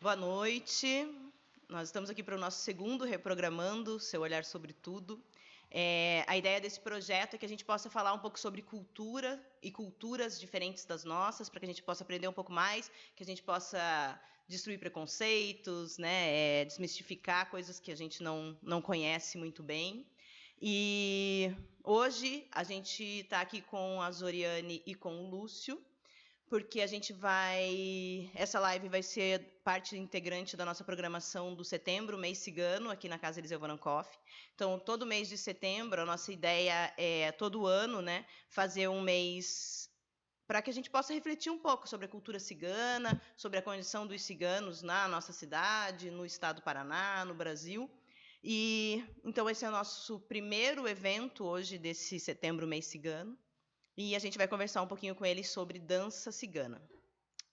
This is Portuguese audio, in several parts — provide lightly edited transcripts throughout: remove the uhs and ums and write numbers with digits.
Boa noite. Nós estamos aqui para o nosso segundo Reprogramando, Seu Olhar sobre Tudo. A ideia desse projeto é que a gente possa falar um pouco sobre cultura e culturas diferentes das nossas, para que a gente possa aprender um pouco mais, que a gente possa destruir preconceitos, né, desmistificar coisas que a gente não conhece muito bem. E hoje a gente está aqui com a Zoriane e com o Lúcio, porque a gente vai... Essa live vai ser parte integrante da nossa programação do setembro, mês cigano, aqui na Casa Eliseu Varankoff. Então, todo mês de setembro, a nossa ideia é, todo ano, né, fazer um mês para que a gente possa refletir um pouco sobre a cultura cigana, sobre a condição dos ciganos na nossa cidade, no estado do Paraná, no Brasil. E então esse é o nosso primeiro evento hoje desse setembro, mês cigano. E a gente vai conversar um pouquinho com eles sobre dança cigana.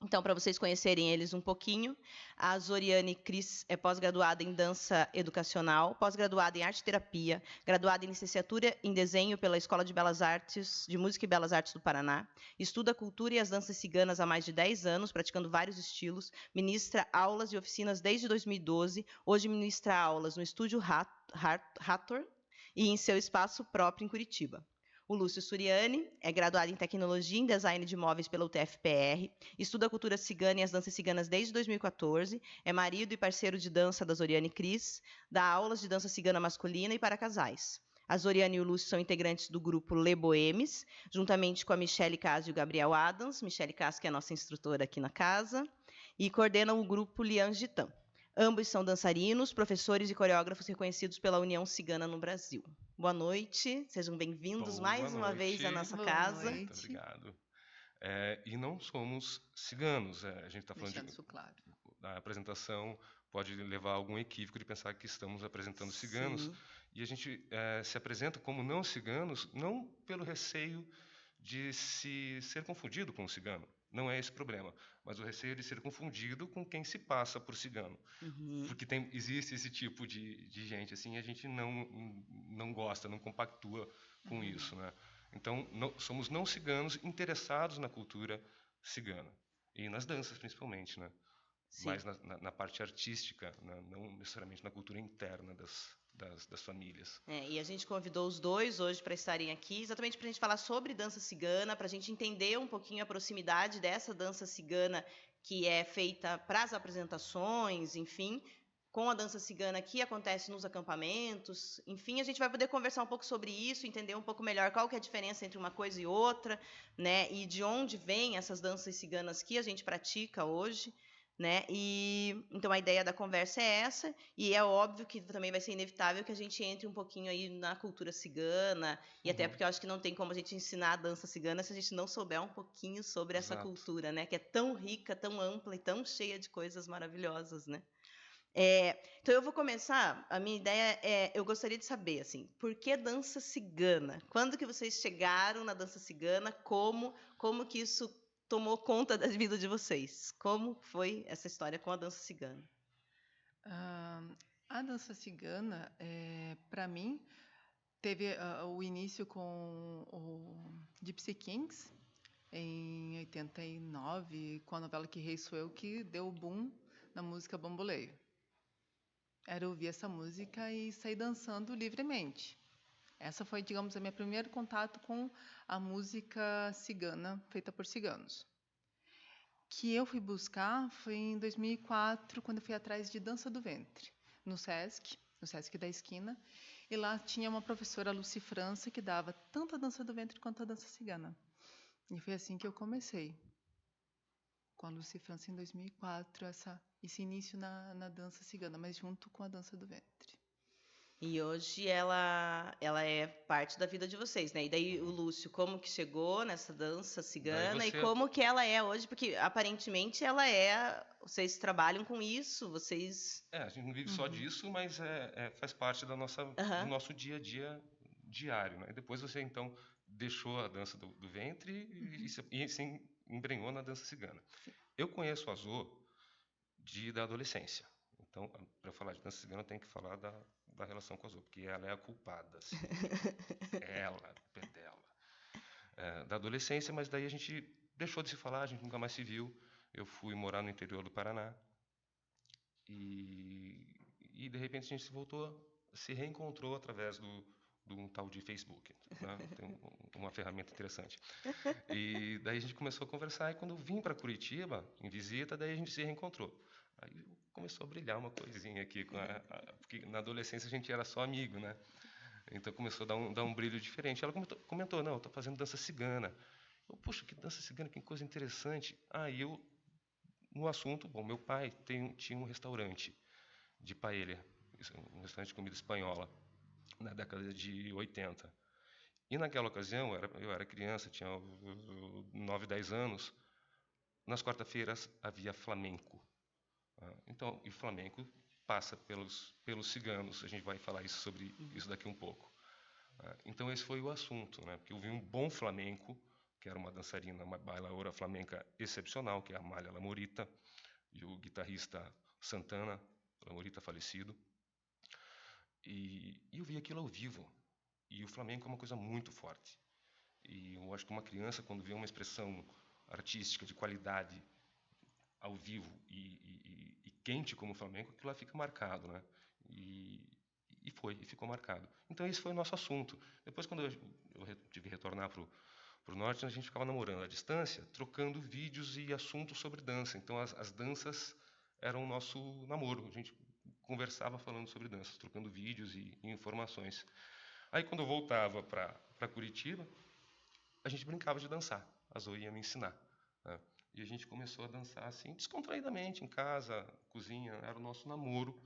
Então, para vocês conhecerem eles um pouquinho, a Zoriane Cris é pós-graduada em dança educacional, pós-graduada em arte terapia, graduada em licenciatura em desenho pela Escola de Belas Artes, de Música e Belas Artes do Paraná, estuda a cultura e as danças ciganas há mais de 10 anos, praticando vários estilos, ministra aulas e oficinas desde 2012, hoje ministra aulas no Estúdio Hathor e em seu espaço próprio em Curitiba. O Lúcio Suriani é graduado em Tecnologia em Design de Móveis pela UTF-PR, estuda a cultura cigana e as danças ciganas desde 2014, é marido e parceiro de dança da Zoriane Cris, dá aulas de dança cigana masculina e para casais. A Zoriane e o Lúcio são integrantes do grupo Le Boemes, juntamente com a Michele Cass e o Gabriel Adams. Michele Cass, que é a nossa instrutora aqui na casa, e coordenam o grupo Lian Gitan. Ambos são dançarinos, professores e coreógrafos reconhecidos pela União Cigana no Brasil. Boa noite, sejam bem-vindos mais uma vez à nossa casa. Muito obrigado. E não somos ciganos, a gente está falando deixando isso claro. A apresentação pode levar a algum equívoco de pensar que estamos apresentando ciganos. Sim. E a gente se apresenta como não ciganos, não pelo receio de se ser confundido com o cigano. Não é esse o problema, mas o receio de ser confundido com quem se passa por cigano. Porque existe esse tipo de gente assim, e a gente não gosta, não compactua com isso, né? Então, somos não ciganos interessados na cultura cigana. E nas danças, principalmente, né? Sim. Mais na parte artística, né? Não necessariamente na cultura interna das famílias. E a gente convidou os dois hoje para estarem aqui, exatamente para a gente falar sobre dança cigana, para a gente entender um pouquinho a proximidade dessa dança cigana que é feita para as apresentações, enfim, com a dança cigana que acontece nos acampamentos. Enfim, a gente vai poder conversar um pouco sobre isso, entender um pouco melhor qual que é a diferença entre uma coisa e outra, né? E de onde vêm essas danças ciganas que a gente pratica hoje, né? E então a ideia da conversa é essa, e é óbvio que também vai ser inevitável que a gente entre um pouquinho aí na cultura cigana, e até porque eu acho que não tem como a gente ensinar a dança cigana se a gente não souber um pouquinho sobre essa cultura, né? Que é tão rica, tão ampla e tão cheia de coisas maravilhosas, né? Então eu vou começar, a minha ideia eu gostaria de saber, assim, por que dança cigana? Quando que vocês chegaram na dança cigana? Como que isso tomou conta da vida de vocês? Como foi essa história com a dança cigana? A dança cigana, para mim, teve o início com o Gypsy Kings, em 89, com a novela Que Rei Sou Eu, que deu o boom na música bamboleio. Era ouvir essa música e sair dançando livremente. Essa foi, digamos, o meu primeiro contato com a música cigana, feita por ciganos. Que eu fui buscar foi em 2004, quando eu fui atrás de dança do ventre, no Sesc da esquina, e lá tinha uma professora, Lucy França, que dava tanto a dança do ventre quanto a dança cigana. E foi assim que eu comecei, com a Lucy França em 2004, esse início na dança cigana, mas junto com a dança do ventre. E hoje ela é parte da vida de vocês, né? E daí o Lúcio, como que chegou nessa dança cigana e como que ela é hoje? Porque aparentemente ela vocês trabalham com isso, vocês... A gente não vive só disso, mas faz parte do nosso dia a dia diário, né? E depois você então deixou a dança do ventre e se embrenhou na dança cigana. Sim. Eu conheço a Zô da adolescência. Então, para falar de dança cigana, eu tenho que falar da relação com a Zô, porque ela é a culpada. Assim. Ela, o pé dela. Da adolescência, mas daí a gente deixou de se falar, a gente nunca mais se viu. Eu fui morar no interior do Paraná. E de repente a gente se reencontrou através de um tal de Facebook, né? Tem uma ferramenta interessante. E daí a gente começou a conversar, e quando eu vim para Curitiba, em visita, daí a gente se reencontrou. Aí começou a brilhar uma coisinha aqui, porque na adolescência a gente era só amigo, né? Então começou a dar um brilho diferente. Ela comentou, não, eu estou fazendo dança cigana. Eu, puxa, que dança cigana, que coisa interessante. Aí eu, no assunto, bom, meu pai tinha um restaurante de paella, um restaurante de comida espanhola, na década de 80. E naquela ocasião, eu era criança, tinha 9, 10 anos, nas quarta-feiras havia flamenco. Então, e flamenco passa pelos ciganos, a gente vai falar sobre isso daqui um pouco. Então esse foi o assunto, né? Porque eu vi um bom flamenco, que era uma dançarina, uma bailaora flamenca excepcional, que é a Amália Lamorita, e o guitarrista Santana Lamorita, falecido. E eu vi aquilo ao vivo. E o flamenco é uma coisa muito forte. E eu acho que uma criança, quando vê uma expressão artística de qualidade ao vivo e quente como o flamenco, aquilo lá fica marcado, né? E ficou marcado. Então esse foi o nosso assunto. Depois, quando eu tive que retornar para o norte, a gente ficava namorando à distância, trocando vídeos e assuntos sobre dança. Então as danças eram o nosso namoro. A gente conversava falando sobre danças, trocando vídeos e informações. Aí quando eu voltava para Curitiba, a gente brincava de dançar. A Zoe ia me ensinar, né? E a gente começou a dançar assim, descontraídamente, em casa, cozinha. Era o nosso namoro,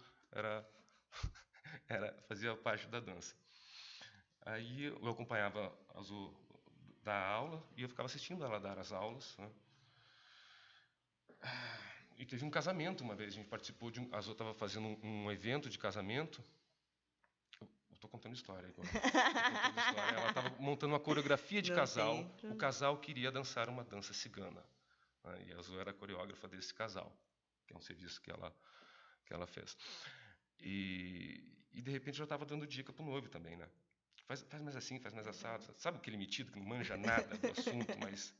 fazia parte da dança. Aí eu acompanhava a Zoe dar aula e eu ficava assistindo ela dar as aulas, né? E teve um casamento uma vez, a gente participou a Zoe estava fazendo um evento de casamento. Estou contando história agora. Ela estava montando uma coreografia de casal. O casal queria dançar uma dança cigana, né? E a Zoe era a coreógrafa desse casal, que é um serviço que ela fez. E de repente eu estava dando dica para o noivo também, né? Faz mais assim, faz mais assado. Sabe aquele metido que não manja nada do assunto, mas...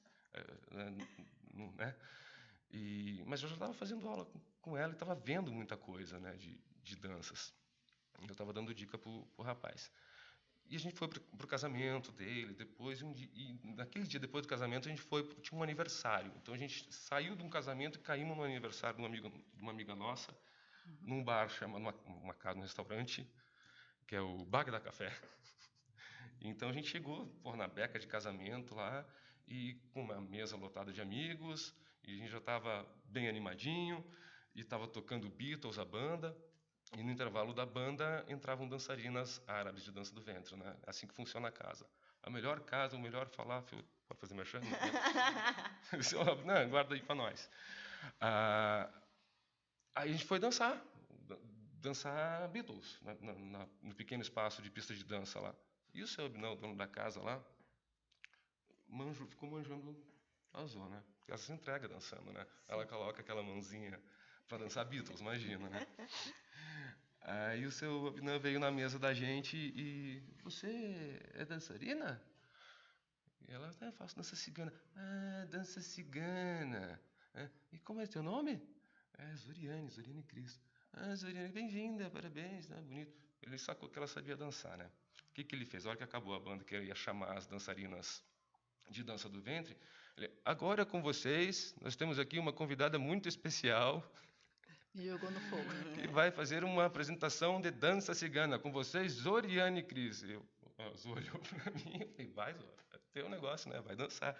né? Mas eu já estava fazendo aula com ela e estava vendo muita coisa, né, de danças. Eu estava dando dica para o rapaz. E a gente foi para o casamento dele, depois, e naquele dia depois do casamento, a gente tinha um aniversário. Então a gente saiu de um casamento e caímos no aniversário de uma amiga nossa, num bar, uma casa, um restaurante, que é o Bagdá Café. Então a gente chegou na beca de casamento lá, e com uma mesa lotada de amigos, e a gente já estava bem animadinho, e estava tocando Beatles, a banda. E no intervalo da banda entravam dançarinas árabes de dança do ventre, né? Assim que funciona a casa. A melhor casa, o melhor falafel... Pode fazer merchan? Não, guarda aí para nós. Aí a gente foi dançar Beatles, no pequeno espaço de pista de dança lá. E o seu Abinão, o dono da casa lá, ficou manjando a Zoe, né? Porque ela se entrega dançando, né? Sim. Ela coloca aquela mãozinha para dançar Beatles, imagina, né? Aí o seu Abinã veio na mesa da gente e... Você é dançarina? E ela, faço dança cigana. Ah, dança cigana. E como é teu nome? Zoriane Cristo. Ah, Zoriane, bem-vinda, parabéns, né? Bonito. Ele sacou que ela sabia dançar, né? O que ele fez? A hora que acabou a banda, que ele ia chamar as dançarinas de dança do ventre, ele, agora com vocês, nós temos aqui uma convidada muito especial... E jogou no fogo. Que vai fazer uma apresentação de dança cigana com vocês, Zoriane Cris. A Zoe olhou para mim e falei, vai, Zoe, é teu negócio, né? Vai dançar.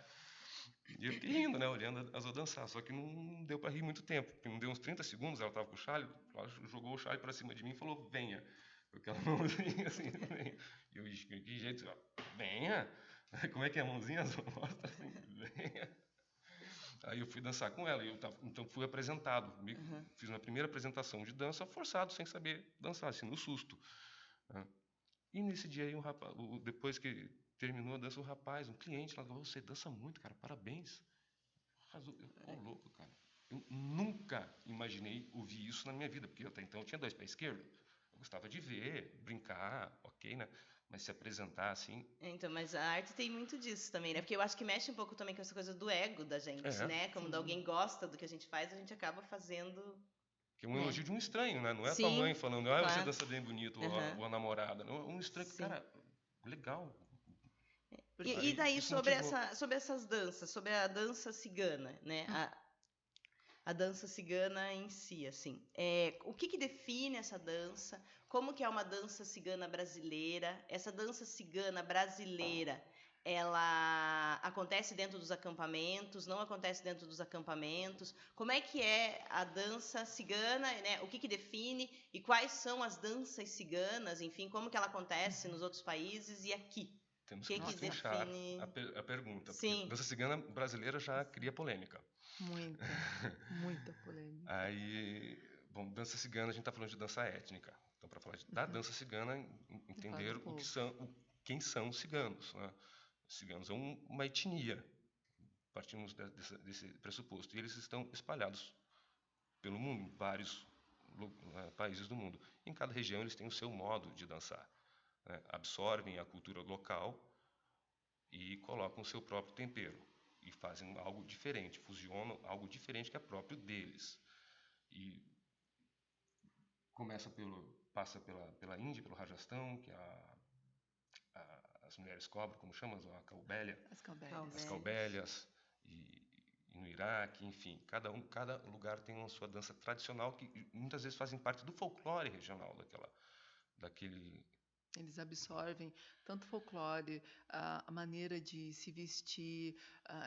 E eu fiquei rindo, né? Olhando a Zoe dançar. Só que não deu para rir muito tempo. Porque não deu uns 30 segundos, ela estava com o chale, ela jogou o chale para cima de mim e falou, venha. Com aquela mãozinha assim, venha. E eu disse, que jeito? Venha. Como é que é a mãozinha? Mostra assim, venha. Aí eu fui dançar com ela, então fui apresentado. Fiz uma primeira apresentação de dança forçado, sem saber dançar, assim, no susto. E nesse dia aí, depois que terminou a dança, o rapaz, um cliente lá, falou, você dança muito, cara, parabéns. Louco, cara. Eu nunca imaginei ouvir isso na minha vida, porque até então eu tinha 2 pés esquerdos. Eu gostava de ver, brincar, ok, né? Mas se apresentar assim... Então, mas a arte tem muito disso também, né? Porque eu acho que mexe um pouco também com essa coisa do ego da gente, né? Quando alguém gosta do que a gente faz, a gente acaba fazendo Que é um elogio de um estranho, né? Não é a tua Sim, mãe falando, ah, você claro. dança bem bonito, ou a namorada. Não, um estranho, Sim. cara, legal. E Aí daí isso sobre motivou. sobre essas danças, sobre a dança cigana, né? A dança cigana em si, assim. O que define essa dança? Como que é uma dança cigana brasileira? Essa dança cigana brasileira, ela acontece dentro dos acampamentos? Não acontece dentro dos acampamentos? Como é que é a dança cigana, né? O que define? E quais são as danças ciganas? Enfim, como que ela acontece nos outros países e aqui? Temos O que que destrinchar define? a pergunta, porque Sim. dança cigana brasileira já cria polêmica. Muita polêmica. Aí, bom, dança cigana, a gente está falando de dança étnica. Então, para falar da dança cigana, entender quem são os ciganos. Né? Os ciganos são uma etnia, partimos desse pressuposto. E eles estão espalhados pelo mundo, em vários países do mundo. Em cada região, eles têm o seu modo de dançar. Né? Absorvem a cultura local e colocam o seu próprio tempero. E fazem algo diferente, fusionam algo diferente que é próprio deles. E passa pela Índia, pelo Rajastão, que as mulheres cobram, como chamam, a caubélia. As caubélias, e no Iraque, enfim. Cada lugar tem uma sua dança tradicional que muitas vezes fazem parte do folclore regional daquele. Eles absorvem tanto folclore, a maneira de se vestir,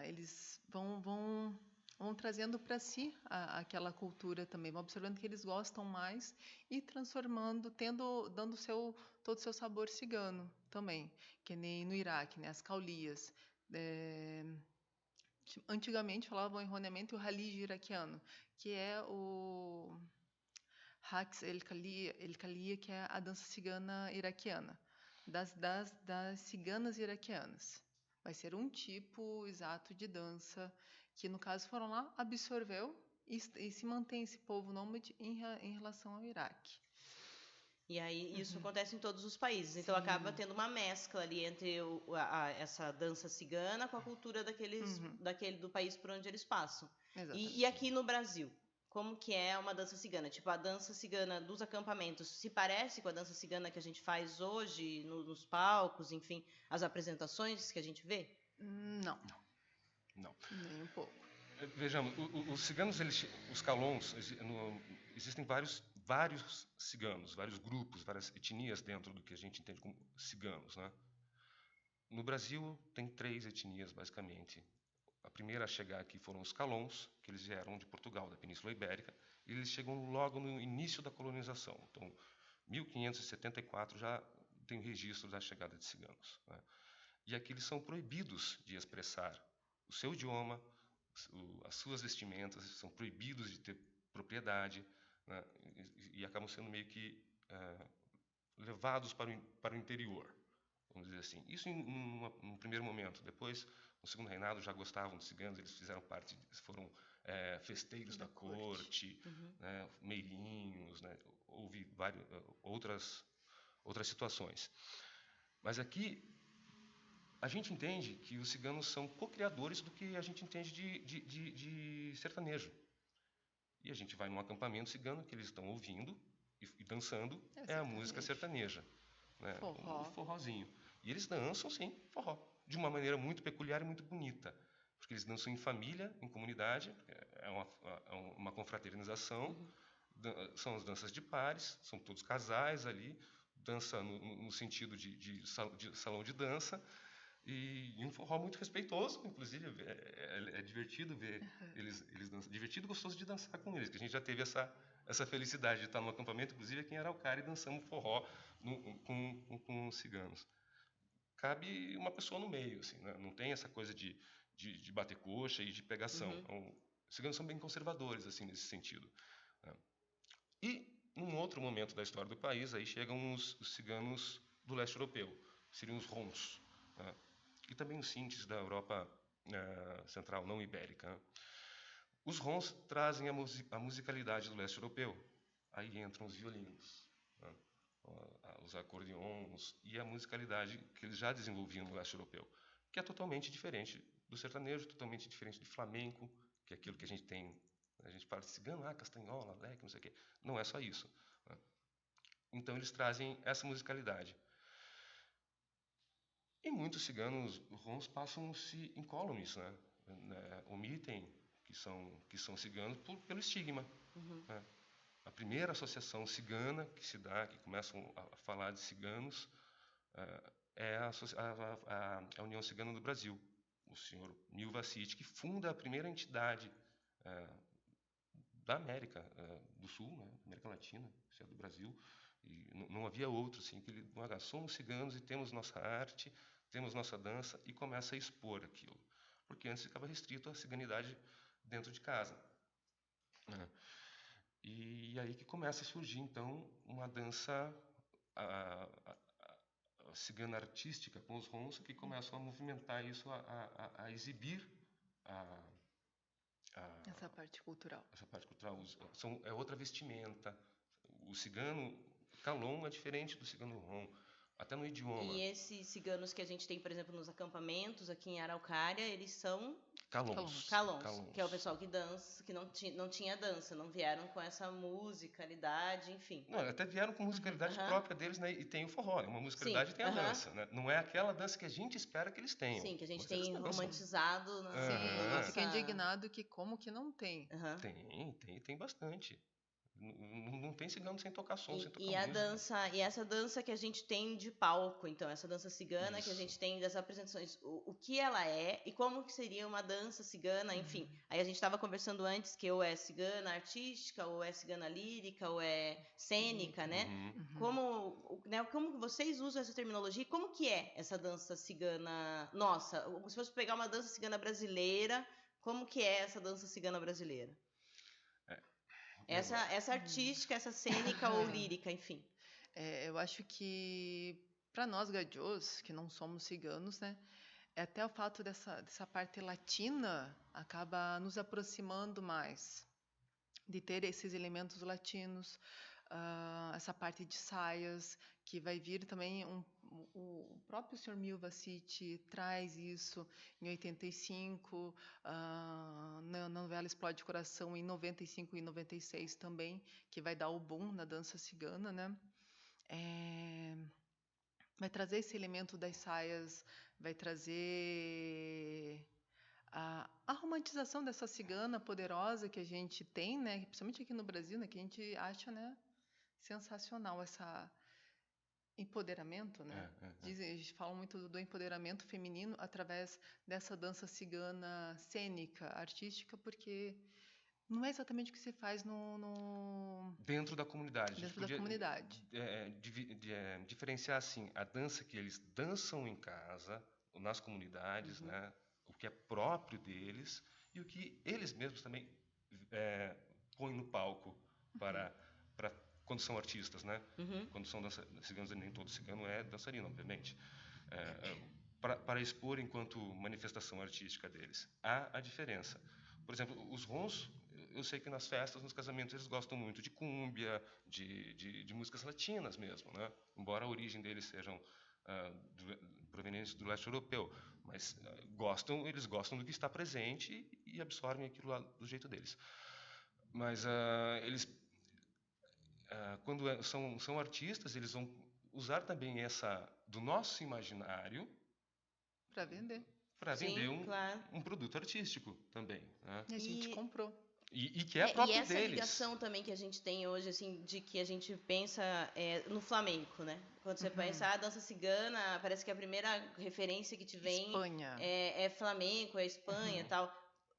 eles vão trazendo para si aquela cultura também, vão observando que eles gostam mais e transformando, dando todo o seu sabor cigano também, que nem no Iraque, né, as caulias. Antigamente falavam erroneamente o Halij iraquiano, que é o Raqs el-Khalia, que é a dança cigana iraquiana, das ciganas iraquianas. Vai ser um tipo exato de dança que, no caso, foram lá, absorveu e se mantém esse povo nômade em relação ao Iraque. E aí isso acontece em todos os países. Então acaba tendo uma mescla ali entre essa dança cigana com a cultura do país por onde eles passam. E aqui no Brasil, como que é uma dança cigana? Tipo, a dança cigana dos acampamentos se parece com a dança cigana que a gente faz hoje nos palcos, enfim, as apresentações que a gente vê? Não. Nem um pouco. Vejamos, os ciganos, os calons, existem vários ciganos, vários grupos, várias etnias dentro do que a gente entende como ciganos, né? No Brasil tem 3 etnias basicamente. A primeira a chegar aqui foram os calons, que eles vieram de Portugal, da Península Ibérica, e eles chegam logo no início da colonização. Então, 1574 já tem o registro da chegada de ciganos, né? E aqui eles são proibidos de expressar o seu idioma, as suas vestimentas, são proibidos de ter propriedade, né? E acabam sendo meio que levados para o interior, vamos dizer assim. Isso num primeiro momento. Depois, no segundo reinado, já gostavam dos ciganos, eles foram festeiros da corte, né? Meirinhos, né? Houve outras situações. Mas aqui a gente entende que os ciganos são co-criadores do que a gente entende de sertanejo. E a gente vai num acampamento cigano que eles estão ouvindo e dançando, é a música sertaneja, né? Forró. O forrozinho. E eles dançam, sim, forró, de uma maneira muito peculiar e muito bonita. Porque eles dançam em família, em comunidade, é uma confraternização, são as danças de pares, são todos casais ali, dança no sentido de salão de dança, e um forró muito respeitoso, inclusive, é divertido ver eles dançam, divertido e gostoso de dançar com eles, que a gente já teve essa felicidade de estar no acampamento, inclusive aqui em Araucária, e dançamos forró com os ciganos. Cabe uma pessoa no meio, assim, né? Não tem essa coisa de bater coxa e de pegação. Então, os ciganos são bem conservadores, assim, nesse sentido, né? E, num outro momento da história do país, aí chegam os ciganos do leste europeu, seriam os rons, né? E também os sintis da Europa central, não ibérica, né? Os rons trazem a musicalidade do leste europeu. Aí entram os violinos, né? Os acordeons e a musicalidade que eles já desenvolviam no leste europeu, que é totalmente diferente do sertanejo, totalmente diferente do flamenco, que é aquilo que a gente tem A gente fala de cigano, castanhola, leque, não sei o quê. Não é só isso, né? Então eles trazem essa musicalidade. E muitos ciganos rons passam-se incólumes, né? Omitem que são ciganos pelo estigma. Né? A primeira associação cigana que se dá, que começam a falar de ciganos, é a União Cigana do Brasil. O senhor Milva City, que funda a primeira entidade da América do Sul, né? América Latina, se é do Brasil, e não havia outro, assim, que ele, somos ciganos e temos nossa arte, temos nossa dança, e começa a expor aquilo, porque antes ficava restrito à ciganidade dentro de casa, né? E aí que começa a surgir, então, uma dança a cigana artística com os rons, que começam a movimentar isso, a exibir essa parte cultural. Essa parte cultural. É outra vestimenta. O cigano calon é diferente do cigano rom, até no idioma. E esses ciganos que a gente tem, por exemplo, nos acampamentos aqui em Araucária, eles são calons, que é o pessoal que dança, que não tinha dança, não vieram com essa musicalidade, enfim. Não, até vieram com musicalidade própria deles, né? E tem o forró, uma musicalidade, tem a dança, né? Não é aquela dança que a gente espera que eles tenham. Sim, que a gente tem romantizado na nossa... Fica indignado que como que não tem. Tem bastante. Não tem cigano sem tocar som, sem tocar música. E essa dança que a gente tem de palco, então, essa dança cigana que a gente tem das apresentações, o que ela é e como que seria uma dança cigana, enfim. Aí a gente estava conversando antes que ou é cigana artística, ou é cigana lírica, ou é cênica, né? Como vocês usam essa terminologia e como que é essa dança cigana nossa? Se fosse pegar uma dança cigana brasileira, como que é essa dança cigana brasileira? Essa artística, essa cênica ou lírica, enfim. Eu acho que, para nós gadiôs, que não somos ciganos, né, até o fato dessa parte latina acaba nos aproximando mais, de ter esses elementos latinos, essa parte de saias, que vai vir também, o próprio Sr. Milva City traz isso em 85, na novela Explode Coração em 95 e 96 também, que vai dar o boom na dança cigana, né? Vai trazer esse elemento das saias, vai trazer a romantização dessa cigana poderosa que a gente tem, né? Principalmente aqui no Brasil, né? Que a gente acha, né, sensacional essa empoderamento, né? Eles falam muito do empoderamento feminino através dessa dança cigana cênica, artística, porque não é exatamente o que se faz dentro da comunidade. Dentro da comunidade. Diferenciar assim a dança que eles dançam em casa, nas comunidades, né? O que é próprio deles e o que eles mesmos também põem no palco para quando são artistas, né? Quando são ciganos, nem todo cigano é dançarino, obviamente. Para expor enquanto manifestação artística deles. Há a diferença. Por exemplo, os rons, eu sei que nas festas, nos casamentos, eles gostam muito de cúmbia, de músicas latinas mesmo, né? Embora a origem deles sejam provenientes do leste europeu, mas eles gostam do que está presente e absorvem aquilo lá do jeito deles. Mas eles, quando são artistas, eles vão usar também essa do nosso imaginário para vender. Para vender um produto artístico também, né? E a gente comprou. E que é próprio deles. E essa ligação também que a gente tem hoje, assim, de que a gente pensa no flamenco, né? Quando você pensa a dança cigana, parece que a primeira referência que te vem Espanha. É flamenco, é Espanha e tal.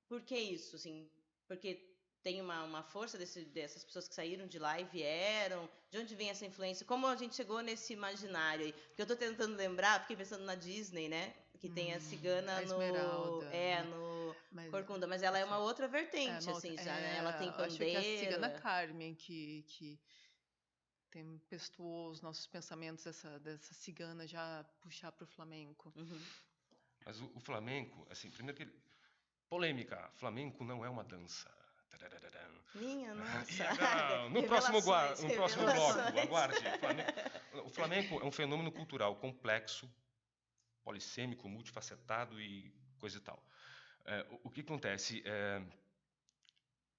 Por que isso, assim? Porque tem uma força dessas pessoas que saíram de lá e vieram? De onde vem essa influência? Como a gente chegou nesse imaginário aí? Porque eu estou tentando lembrar, fiquei pensando na Disney, né? Que tem a cigana a Esmeralda, no Corcunda, mas ela é uma outra vertente, assim, já, né? Ela tem pandeiro. Acho que a cigana Carmen que tempestuou os nossos pensamentos dessa cigana já puxar para o flamenco. Mas o flamenco, assim, primeiro que polêmica, flamenco não é uma dança. Minha nossa. No próximo bloco, aguarde. O flamenco é um fenômeno cultural complexo, polissêmico, multifacetado e coisa e tal. O que acontece?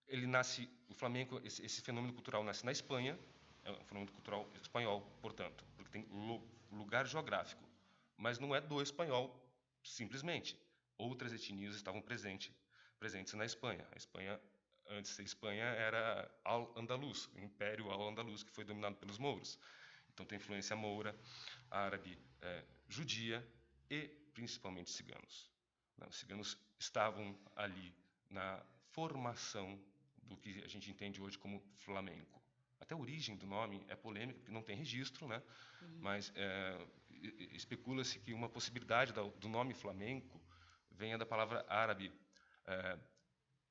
ele nasce, o flamenco, esse fenômeno cultural nasce na Espanha, é um fenômeno cultural espanhol, portanto, porque tem lugar geográfico, mas não é do espanhol simplesmente. Outras etnias estavam presentes na Espanha. A Espanha, antes de ser Espanha, era Al-Andalus, o Império Al-Andalus, que foi dominado pelos mouros. Então tem influência moura, árabe, judia e principalmente ciganos. Os ciganos estavam ali na formação do que a gente entende hoje como flamenco. Até a origem do nome é polêmica, porque não tem registro, né? Mas especula-se que uma possibilidade do nome flamenco venha da palavra árabe,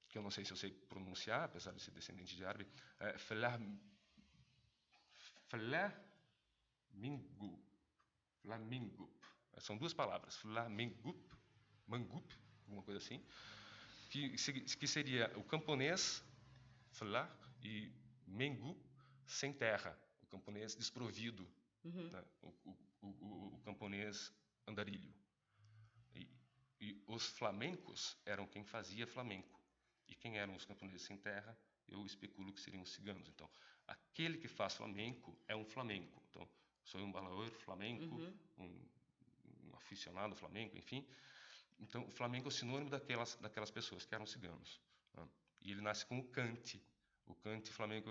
que eu não sei se eu sei pronunciar, apesar de ser descendente de árabe, flamingo. São duas palavras, flamengup, mangup, alguma coisa assim, que seria o camponês, fla, e mengu, sem terra, o camponês desprovido, né? O camponês andarilho. E os flamencos eram quem fazia flamenco. E quem eram os camponeses sem terra, eu especulo que seriam os ciganos. Então, aquele que faz flamenco é um flamenco. Então, sou um balaor flamenco, um aficionado flamenco, enfim. Então, o flamenco é o sinônimo daquelas pessoas que eram ciganos, né? E ele nasce com o cante flamenco,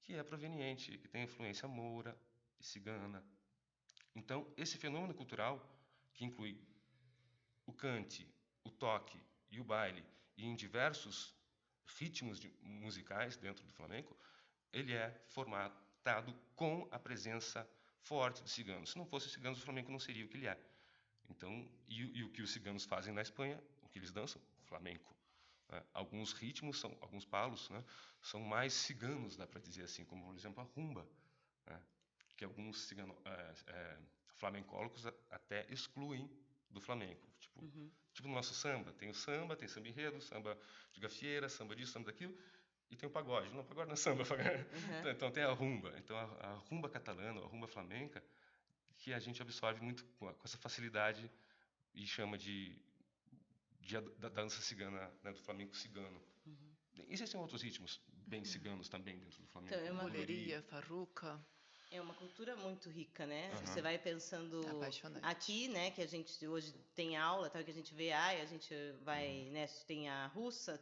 que é proveniente, que tem influência moura e cigana. Então, esse fenômeno cultural, que inclui o cante, o toque e o baile, e em diversos ritmos musicais dentro do flamenco, ele é formatado com a presença forte dos ciganos. Se não fosse os ciganos, o flamenco não seria o que ele é. Então, e o que os ciganos fazem na Espanha, o que eles dançam? Flamenco. Alguns ritmos, alguns palos, né, são mais ciganos, dá para dizer assim, como, por exemplo, a rumba, né, que alguns flamencólogos até excluem do flamenco. Tipo no nosso samba. Tem samba enredo, samba de gafieira, samba disso, samba daquilo, e tem o pagode. Não, o pagode não é samba. Então tem a rumba. Então a rumba catalana, a rumba flamenca, que a gente absorve muito com essa facilidade e chama da dança cigana, né, do flamenco cigano. Existem outros ritmos bem ciganos também dentro do flamenco. Então, Boleria, farruca. É uma cultura muito rica, né? Você vai pensando aqui, né, que a gente hoje tem aula, tal, que a gente vê, a gente vai, né, tem a russa,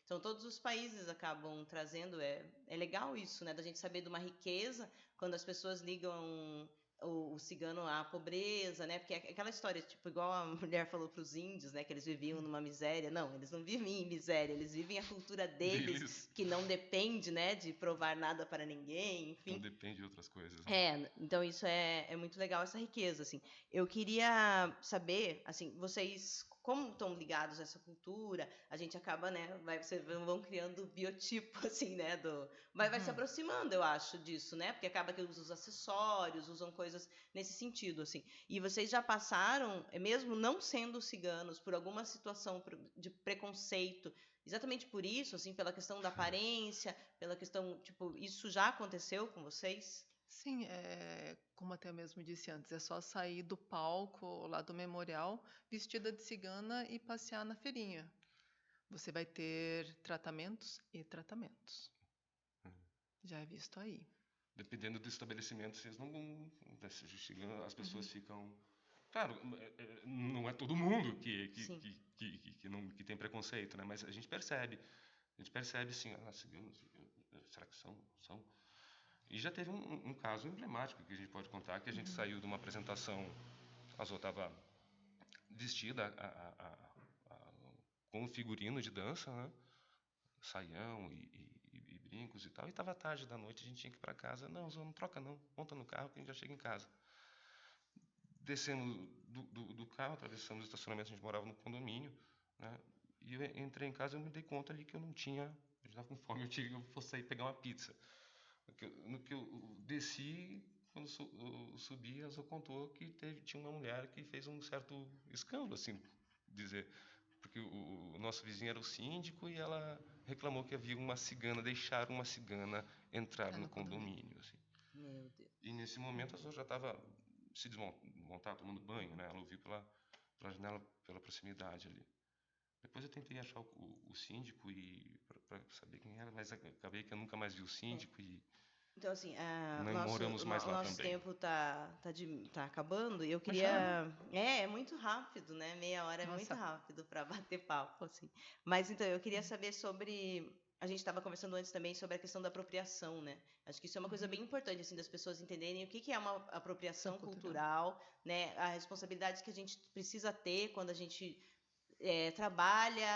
então todos os países acabam trazendo, é legal isso, né, da gente saber de uma riqueza, quando as pessoas ligam o cigano à pobreza, né? Porque aquela história, tipo, igual a mulher falou para os índios, né? Que eles viviam numa miséria. Não, eles não vivem em miséria, eles vivem a cultura deles, que não depende, né? De provar nada para ninguém, enfim. Não depende de outras coisas. Né? Então isso é muito legal, essa riqueza, assim. Eu queria saber, assim, vocês como estão ligados a essa cultura, a gente acaba, né, vocês vão criando biotipo, assim, né, vai se aproximando, eu acho, disso, né, porque acaba que usam os acessórios, usam coisas nesse sentido, assim. E vocês já passaram, mesmo não sendo ciganos, por alguma situação de preconceito, exatamente por isso, assim, pela questão da aparência, pela questão, tipo, isso já aconteceu com vocês? Sim, como até mesmo disse antes, é só sair do palco lá do memorial vestida de cigana e passear na feirinha. Você vai ter tratamentos e tratamentos. Já é visto aí. Dependendo do estabelecimento, vocês não, as pessoas ficam... Claro, não é todo mundo que tem preconceito, né? Mas a gente percebe assim, ciganos, será que são? E já teve um caso emblemático que a gente pode contar, que a gente saiu de uma apresentação, a Zô estava vestida com um figurino de dança, né? Saião e brincos e tal, e estava tarde da noite, a gente tinha que ir para casa. Não, Zô, não troca não, monta no carro que a gente já chega em casa. Descemos do carro, atravessamos o estacionamento, a gente morava no condomínio, né? E eu entrei em casa e eu me dei conta ali que eu não tinha, eu estava com fome, eu fosse sair pegar uma pizza. No que eu desci, quando eu subi, a Zô contou que tinha uma mulher que fez um certo escândalo, assim, dizer, porque o nosso vizinho era o síndico e ela reclamou que havia uma cigana, deixaram uma cigana entrar no condomínio, assim. Meu Deus. E nesse momento a Zô já estava se desmontar, tomando banho, né? Ela ouviu pela janela, pela proximidade ali. Depois eu tentei achar o síndico para saber quem era, mas acabei que eu nunca mais vi o síndico e Então, assim, não moramos mais o lá nosso também. tempo tá acabando e eu Muito queria... É muito rápido, né? Meia hora é muito Nossa. rápido para bater papo, assim. Mas, então, eu queria saber sobre... A gente estava conversando antes também sobre a questão da apropriação, né? Acho que isso é uma coisa bem importante, assim, das pessoas entenderem o que é uma apropriação cultural, né? A responsabilidade que a gente precisa ter quando a gente trabalha...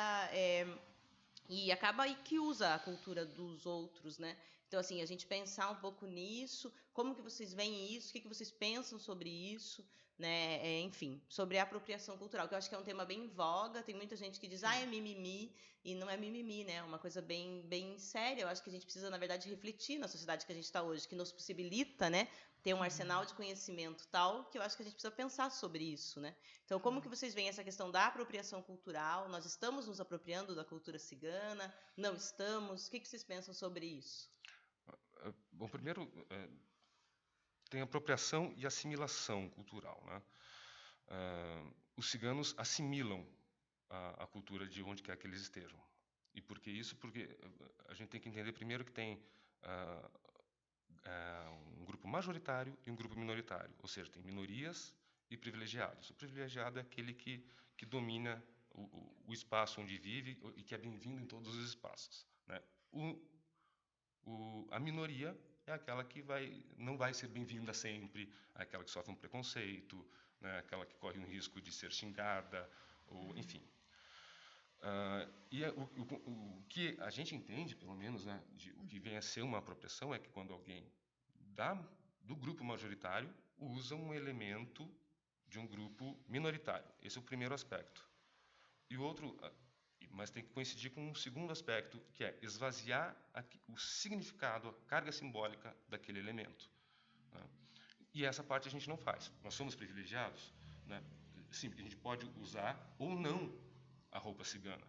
E acaba aí que usa a cultura dos outros, né? Então, assim, a gente pensar um pouco nisso, como que vocês veem isso, o que vocês pensam sobre isso, né? Enfim, sobre a apropriação cultural, que eu acho que é um tema bem em voga, tem muita gente que diz, é mimimi, e não é mimimi, né? É uma coisa bem, bem séria, eu acho que a gente precisa, na verdade, refletir na sociedade que a gente está hoje, que nos possibilita, né? Ter um arsenal de conhecimento tal, que eu acho que a gente precisa pensar sobre isso, né? Então, como que vocês veem essa questão da apropriação cultural? Nós estamos nos apropriando da cultura cigana? Não estamos? O que vocês pensam sobre isso? Bom, primeiro, tem apropriação e assimilação cultural, né? Os ciganos assimilam a cultura de onde quer que eles estejam. E por que isso? Porque a gente tem que entender primeiro que tem um grupo majoritário e um grupo minoritário, ou seja, tem minorias e privilegiados. O privilegiado é aquele que domina o espaço onde vive e que é bem-vindo em todos os espaços, né? A minoria é aquela que não vai ser bem-vinda sempre, aquela que sofre um preconceito, né? Aquela que corre um risco de ser xingada, ou enfim. O que a gente entende, pelo menos, né, o que vem a ser uma apropriação é que quando alguém do grupo majoritário usa um elemento de um grupo minoritário. Esse é o primeiro aspecto. E o outro, mas tem que coincidir com um segundo aspecto, que é esvaziar o significado, a carga simbólica daquele elemento, né? E essa parte a gente não faz. Nós somos privilegiados, né? Sim, porque a gente pode usar ou não a roupa cigana,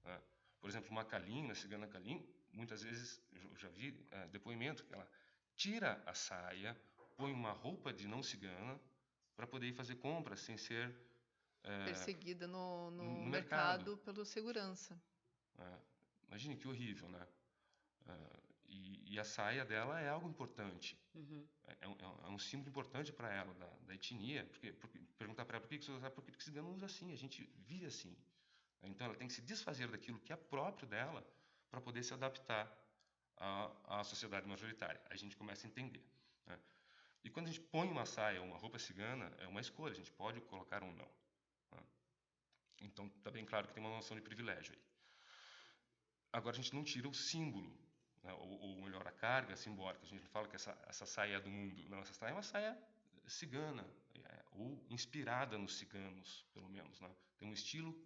né? Por exemplo, uma Kalim, a cigana Kalim, muitas vezes eu já vi depoimento que ela tira a saia, põe uma roupa de não cigana para poder ir fazer compras sem ser perseguida no no mercado pelo segurança. Imagine que horrível, né? E a saia dela é algo importante. Uhum. É um símbolo importante para ela, da etnia. Porque perguntar para ela por que você usa, porque o cigano usa assim, a gente vive assim. Então ela tem que se desfazer daquilo que é próprio dela para poder se adaptar à sociedade majoritária. Aí a gente começa a entender, né? E quando a gente põe uma saia ou uma roupa cigana, é uma escolha, a gente pode colocar ou não, né? Então está bem claro que tem uma noção de privilégio aí. Agora a gente não tira o símbolo, né? Ou melhor, a carga simbólica. A gente não fala que essa saia é do mundo. Não, essa saia é uma saia cigana, ou inspirada nos ciganos, pelo menos, né? Tem um estilo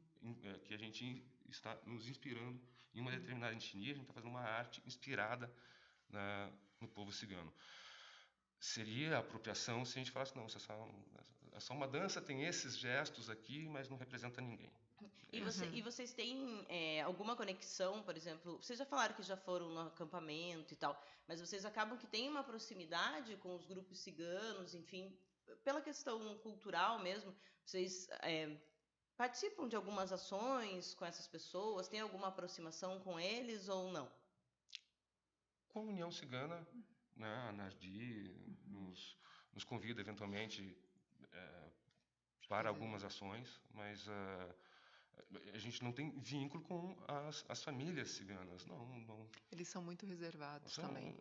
que a gente está nos inspirando em uma determinada etnia, a gente está fazendo uma arte inspirada no povo cigano. Seria apropriação se a gente falasse, não, é só uma dança, tem esses gestos aqui, mas não representa ninguém. E vocês têm alguma conexão, por exemplo, vocês já falaram que já foram no acampamento e tal, mas vocês acabam que têm uma proximidade com os grupos ciganos, enfim, pela questão cultural mesmo, vocês participam de algumas ações com essas pessoas, tem alguma aproximação com eles ou não? Com a União Cigana, né, a NASDI nos convida eventualmente para algumas ações, mas a gente não tem vínculo com as famílias ciganas, não. Eles são muito reservados também.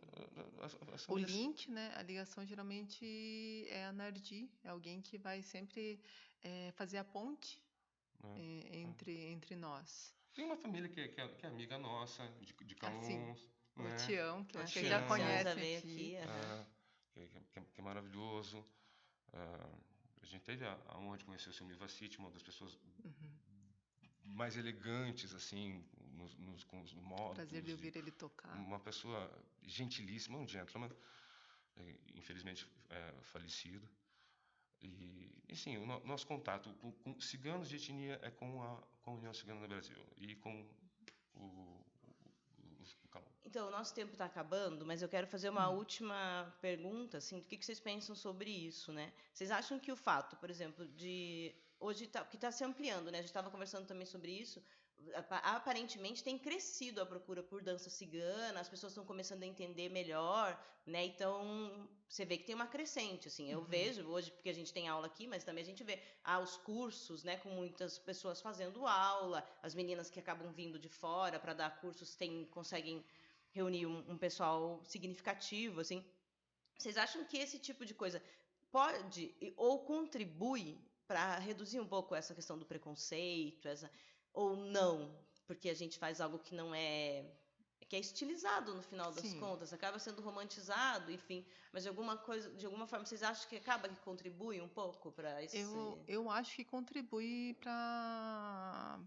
As O famílias... link, né, a ligação geralmente é a Nardi, é alguém que vai sempre fazer a ponte entre nós. Tem uma família que é amiga nossa, de Camões, o né? Tião, que Acho você que já o conhece Tião já veio aqui. Que é maravilhoso. A gente teve a honra de conhecer o Sr. Mivacite, uma das pessoas mais elegantes, assim, com os modos. Prazer de ouvir ele tocar. Uma pessoa gentilíssima, um gentleman, infelizmente falecido. E sim, o nosso contato com ciganos de etnia é com a União Cigana do Brasil e com o Calão. Então, o nosso tempo está acabando, mas eu quero fazer uma última pergunta, assim, do que vocês pensam sobre isso, né? Vocês acham que o fato, por exemplo, de hoje que está se ampliando, né? A gente estava conversando também sobre isso. aparentemente tem crescido a procura por dança cigana, as pessoas estão começando a entender melhor, né? Então, você vê que tem uma crescente, assim. Eu vejo hoje, porque a gente tem aula aqui, mas também a gente vê os cursos, né, com muitas pessoas fazendo aula, as meninas que acabam vindo de fora para dar cursos conseguem reunir um pessoal significativo, assim. Vocês acham que esse tipo de coisa pode ou contribui para reduzir um pouco essa questão do preconceito, ou não, porque a gente faz algo que não é que é estilizado no final das Sim. contas, acaba sendo romantizado, enfim, mas de alguma forma vocês acham que acaba que contribui um pouco para esse Eu acho que contribui para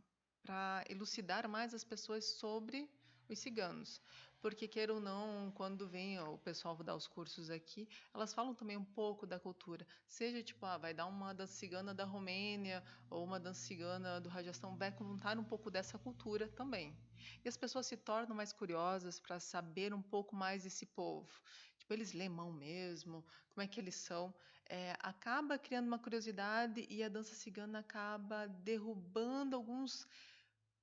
elucidar mais as pessoas sobre os ciganos. Porque, queira ou não, quando vem o pessoal dar os cursos aqui, elas falam também um pouco da cultura. Seja, tipo, vai dar uma dança cigana da Romênia ou uma dança cigana do Rajastão, vai contar um pouco dessa cultura também. E as pessoas se tornam mais curiosas para saber um pouco mais desse povo. Tipo, eles lêem mão mesmo, como é que eles são. Acaba criando uma curiosidade e a dança cigana acaba derrubando alguns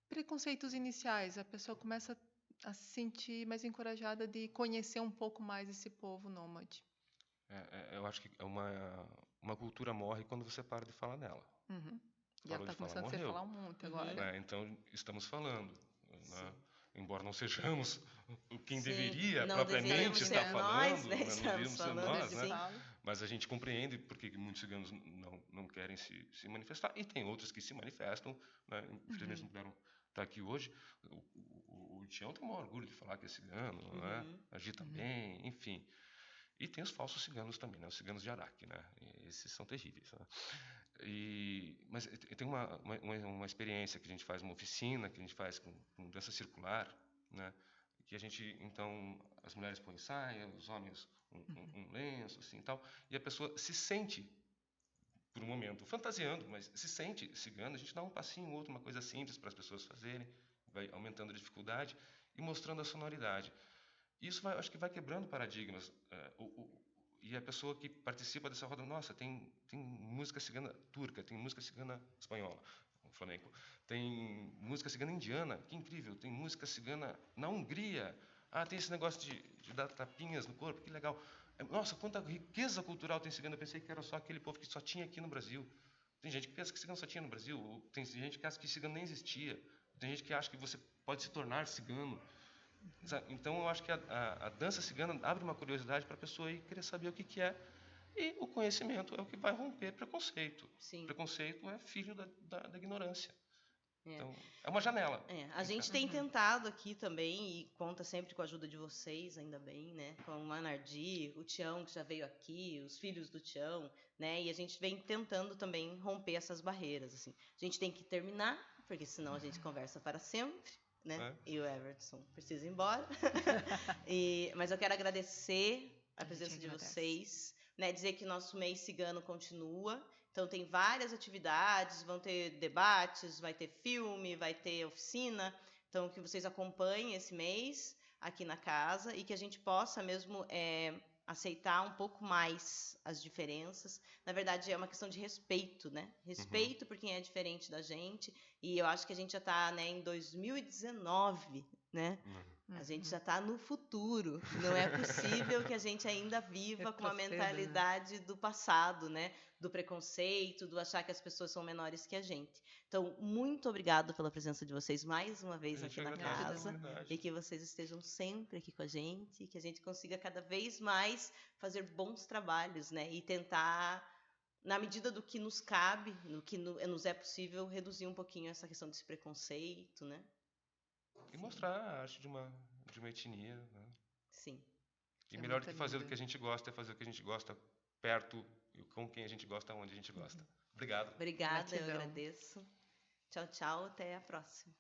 preconceitos iniciais. A pessoa começa a se sentir mais encorajada de conhecer um pouco mais esse povo nômade. Eu acho que uma cultura morre quando você para de falar nela. Uhum. E ela Parou está de falar, começando a se morreu. falar muito agora. Então, estamos falando. Né? Embora não sejamos quem Sim, deveria não propriamente deveríamos estar ser falando, nós, né? não Estamos deveríamos ser falando, nós, né? sim. Mas a gente compreende porque muitos ciganos não querem se manifestar, e tem outros que se manifestam, né? Infelizmente não puderam estar aqui hoje. O Tião tem o maior orgulho de falar que é cigano, né? Agir também, enfim. E tem os falsos ciganos também, né? Os ciganos de Araque, né? Esses são terríveis, né? Mas tem uma experiência que a gente faz, uma oficina que a gente faz com dança circular, né? Que a gente, então, as mulheres põem saia, os homens um lenço, assim, tal, e a pessoa se sente, por um momento, fantasiando, mas se sente cigana. A gente dá um passinho, outro, uma coisa simples para as pessoas fazerem, vai aumentando a dificuldade e mostrando a sonoridade. Isso acho que vai quebrando paradigmas. E a pessoa que participa dessa roda, nossa, tem música cigana turca, tem música cigana espanhola, flamenco, tem música cigana indiana, que incrível, tem música cigana na Hungria, tem esse negócio de dar tapinhas no corpo, que legal. Nossa, quanta riqueza cultural tem cigana, eu pensei que era só aquele povo que só tinha aqui no Brasil. Tem gente que pensa que cigano só tinha no Brasil, tem gente que acha que cigano nem existia, tem gente que acha que você pode se tornar cigano. Então, eu acho que a dança cigana abre uma curiosidade para a pessoa ir querer saber o que é. E o conhecimento é o que vai romper preconceito. Sim. Preconceito é filho da ignorância. Então, é uma janela. A gente tem tentado aqui também, e conta sempre com a ajuda de vocês, ainda bem, né? Com o Manardi, o Tião, que já veio aqui, os filhos do Tião, né? E a gente vem tentando também romper essas barreiras, assim. A gente tem que terminar, porque senão a gente conversa para sempre, né? E o Everton precisa ir embora. Mas eu quero agradecer a presença de vocês, né? Dizer que nosso mês cigano continua. Então, tem várias atividades, vão ter debates, vai ter filme, vai ter oficina. Então, que vocês acompanhem esse mês aqui na casa e que a gente possa mesmo aceitar um pouco mais as diferenças. Na verdade, é uma questão de respeito, né? Respeito por quem é diferente da gente. E eu acho que a gente já está, né, em 2019, né? A gente já está no futuro. Não é possível que a gente ainda viva com a mentalidade do passado, né? Do preconceito, do achar que as pessoas são menores que a gente. Então, muito obrigado pela presença de vocês mais uma vez aqui na casa. E que vocês estejam sempre aqui com a gente. Que a gente consiga cada vez mais fazer bons trabalhos, né? E tentar, na medida do que nos cabe, no que nos é possível, reduzir um pouquinho essa questão desse preconceito, né? E mostrar a arte de uma etnia, né? Sim. E melhor do que fazer o que a gente gosta é fazer o que a gente gosta perto e com quem a gente gosta, onde a gente gosta. Obrigado. Obrigada, eu agradeço. Tchau, tchau, até a próxima.